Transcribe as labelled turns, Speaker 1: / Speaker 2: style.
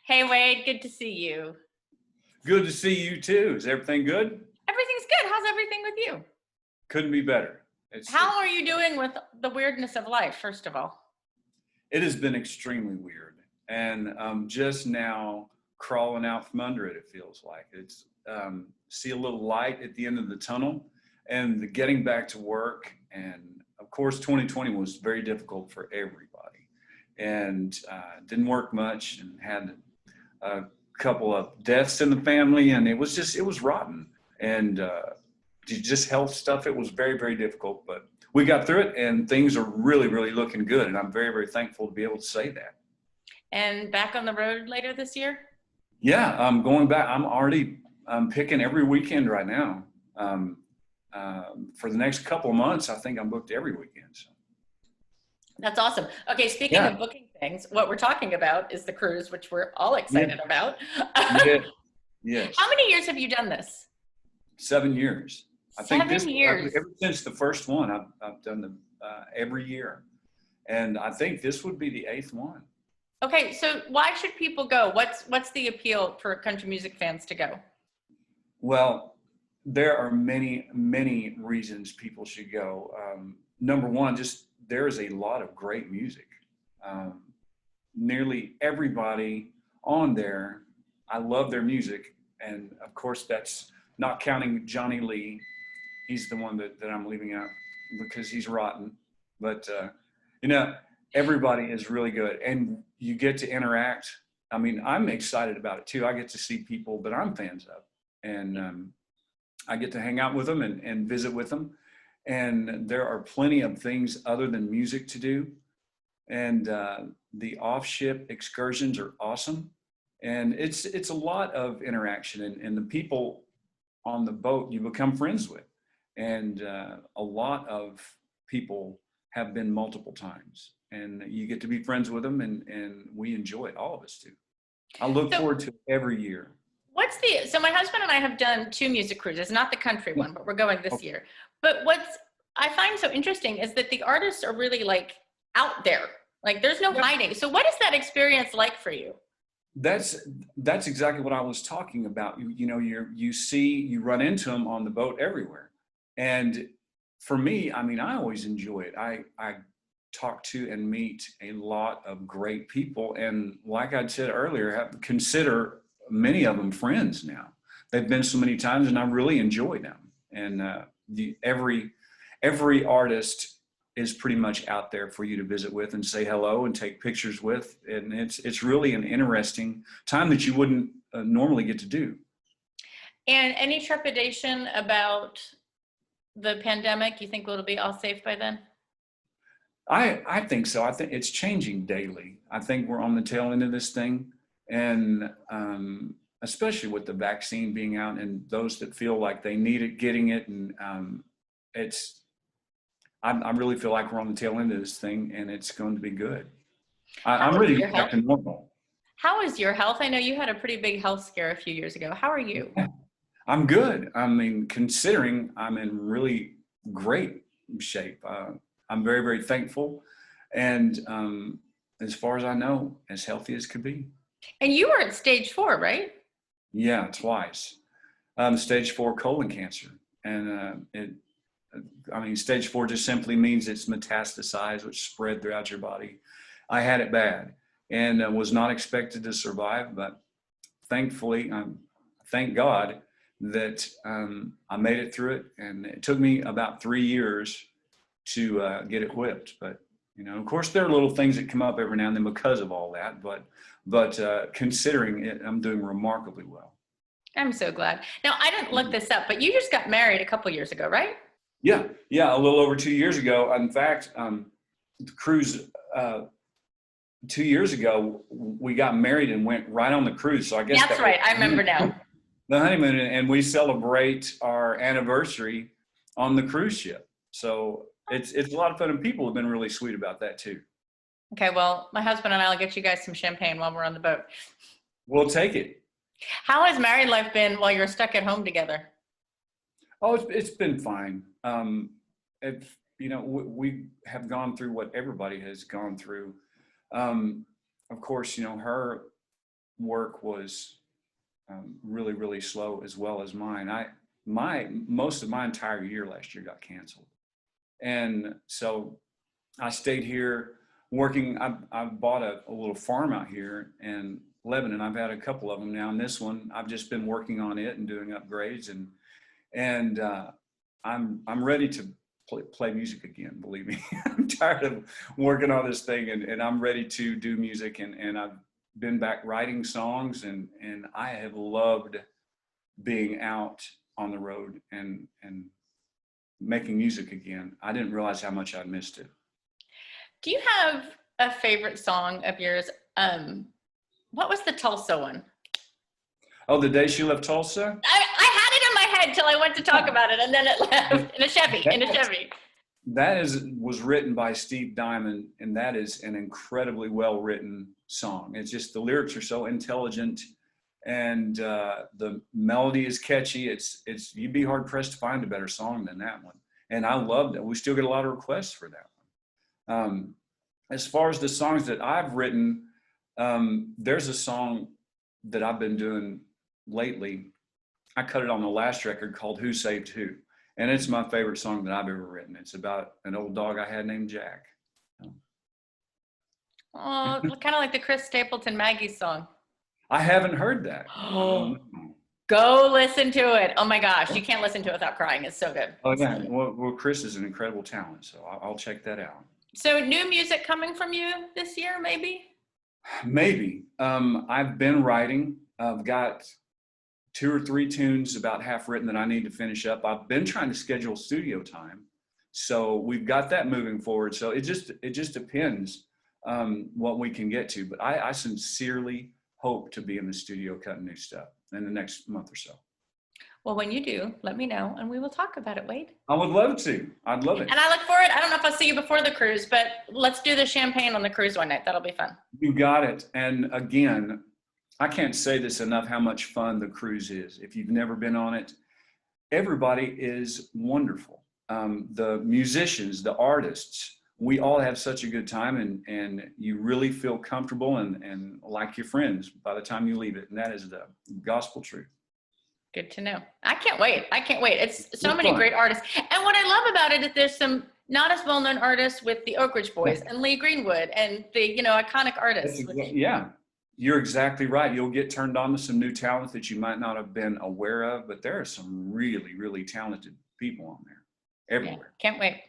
Speaker 1: Hey Wade, good to see you.
Speaker 2: Good to see you too. Is everything good?
Speaker 1: Everything's good. How's everything with you?
Speaker 2: Couldn't be better.
Speaker 1: How are you doing with the weirdness of life, first of all?
Speaker 2: It has been extremely weird, and just now crawling out from under it. It feels like it's see a little light at the end of the tunnel, and the getting back to work. And of course, 2020 was very difficult for everybody, and didn't work much, and had a couple of deaths in the family, and it was rotten. And just health stuff. It was very, very difficult, but we got through it, and things are really, really looking good. And I'm very, very thankful to be able to say that.
Speaker 1: And back on the road later this year?
Speaker 2: Yeah, I'm going back. I'm picking every weekend right now. For the next couple of months, I think I'm booked every weekend. So.
Speaker 1: That's awesome. Okay, speaking
Speaker 2: Yeah.
Speaker 1: of booking things, what we're talking about is the cruise, which we're all excited about.
Speaker 2: Yeah. Yes.
Speaker 1: How many years have you done this?
Speaker 2: 7 years. I think
Speaker 1: 7 years.
Speaker 2: ever since the first one, I've done them every year, and I think this would be the 8th one.
Speaker 1: Okay, so why should people go? What's the appeal for country music fans to go?
Speaker 2: Well, there are many, many reasons people should go. Number one, just there's a lot of great music. Nearly everybody on there, I love their music, and of course that's not counting Johnny Lee. He's the one that I'm leaving out because he's rotten. But, you know, everybody is really good, and you get to interact. I mean, I'm excited about it too. I get to see people that I'm fans of, and I get to hang out with them and visit with them. And there are plenty of things other than music to do. And the off-ship excursions are awesome. And it's a lot of interaction, and the people on the boat you become friends with. And a lot of people have been multiple times, and you get to be friends with them, and we enjoy it. All of us do. I look forward to it every year.
Speaker 1: So my husband and I have done 2 music cruises, not the country one, but we're going this year. But what's I find so interesting is that the artists are really like out there. Like there's no hiding. So what is that experience like for you?
Speaker 2: That's exactly what I was talking about. You run into them on the boat everywhere. And for me, I mean, I always enjoy it. I talk to and meet a lot of great people. And like I said earlier, consider many of them friends now. They've been so many times, and I really enjoy them. And every artist is pretty much out there for you to visit with and say hello and take pictures with. And it's really an interesting time that you wouldn't normally get to do.
Speaker 1: And any trepidation about the pandemic? You think it'll be all safe by then?
Speaker 2: I think so. I think it's changing daily. I think we're on the tail end of this thing. And especially with the vaccine being out, and those that feel like they need it, getting it. And I really feel like we're on the tail end of this thing, and it's going to be good. I'm ready to get back to normal.
Speaker 1: How is your health? I know you had a pretty big health scare a few years ago. How are you?
Speaker 2: Yeah, I'm good. I mean, considering I'm in really great shape. I'm very, very thankful. And as far as I know, as healthy as could be.
Speaker 1: And you were at stage 4, right?
Speaker 2: Yeah, twice. Stage 4 colon cancer. And stage 4 just simply means it's metastasized, which spread throughout your body. I had it bad and was not expected to survive, but thankfully, thank God that I made it through it. And it took me about 3 years to get it whipped. But, of course, there are little things that come up every now and then because of all that. But considering it, I'm doing remarkably well.
Speaker 1: I'm so glad. Now, I didn't look this up, but you just got married a couple years ago, right?
Speaker 2: Yeah, a little over 2 years ago. In fact, the cruise 2 years ago, we got married and went right on the cruise. So I guess
Speaker 1: that's right. I remember now.
Speaker 2: The honeymoon, and we celebrate our anniversary on the cruise ship. So it's a lot of fun, and people have been really sweet about that too.
Speaker 1: Okay, well, my husband and I will get you guys some champagne while we're on the boat.
Speaker 2: We'll take it.
Speaker 1: How has married life been while you're stuck at home together?
Speaker 2: Oh, it's been fine. We have gone through what everybody has gone through. Of course, her work was really, really slow as well as mine. Most of my entire year last year got canceled. And so I stayed here working. I bought a little farm out here in Lebanon. I've had a couple of them now. And this one, I've just been working on it and doing upgrades. And I'm ready to play music again, believe me. I'm tired of working on this thing, and I'm ready to do music. And I've been back writing songs, and I have loved being out on the road and making music again. I didn't realize how much I missed it.
Speaker 1: Do you have a favorite song of yours? What was the Tulsa one?
Speaker 2: Oh, The Day She Left Tulsa?
Speaker 1: I had it in my head till I went to talk about it, and then it left in a Chevy. That
Speaker 2: was written by Steve Diamond, and that is an incredibly well-written song. It's just the lyrics are so intelligent, and the melody is catchy. It's you'd be hard pressed to find a better song than that one. And I loved it. We still get a lot of requests for that one. As far as the songs that I've written, there's a song that I've been doing lately. I cut it on the last record called Who Saved Who. And it's my favorite song that I've ever written. It's about an old dog I had named Jack.
Speaker 1: Oh, kind of like the Chris Stapleton Maggie song.
Speaker 2: I haven't heard that.
Speaker 1: Go listen to it. Oh my gosh, you can't listen to it without crying. It's so good.
Speaker 2: Oh yeah, well Chris is an incredible talent, so I'll check that out.
Speaker 1: So new music coming from you this year, maybe?
Speaker 2: Maybe. I've been writing. I've got 2 or 3 tunes about half written that I need to finish up. I've been trying to schedule studio time, so we've got that moving forward. So it just depends what we can get to. But I sincerely hope to be in the studio cutting new stuff in the next month or so.
Speaker 1: Well, when you do, let me know and we will talk about it, Wade.
Speaker 2: I would love to. I'd love it.
Speaker 1: And I look forward. I don't know if I'll see you before the cruise, but let's do the champagne on the cruise one night. That'll be fun.
Speaker 2: You got it. And again, I can't say this enough how much fun the cruise is. If you've never been on it, everybody is wonderful. The musicians, the artists, we all have such a good time, and you really feel comfortable and like your friends by the time you leave it. And that is the gospel truth.
Speaker 1: Good to know. I can't wait. It's so many great artists. And what I love about it is there's some not as well-known artists with the Oak Ridge Boys and Lee Greenwood and the, iconic artists.
Speaker 2: Yeah, you're exactly right. You'll get turned on to some new talent that you might not have been aware of, but there are some really, really talented people on there everywhere.
Speaker 1: Yeah, can't wait.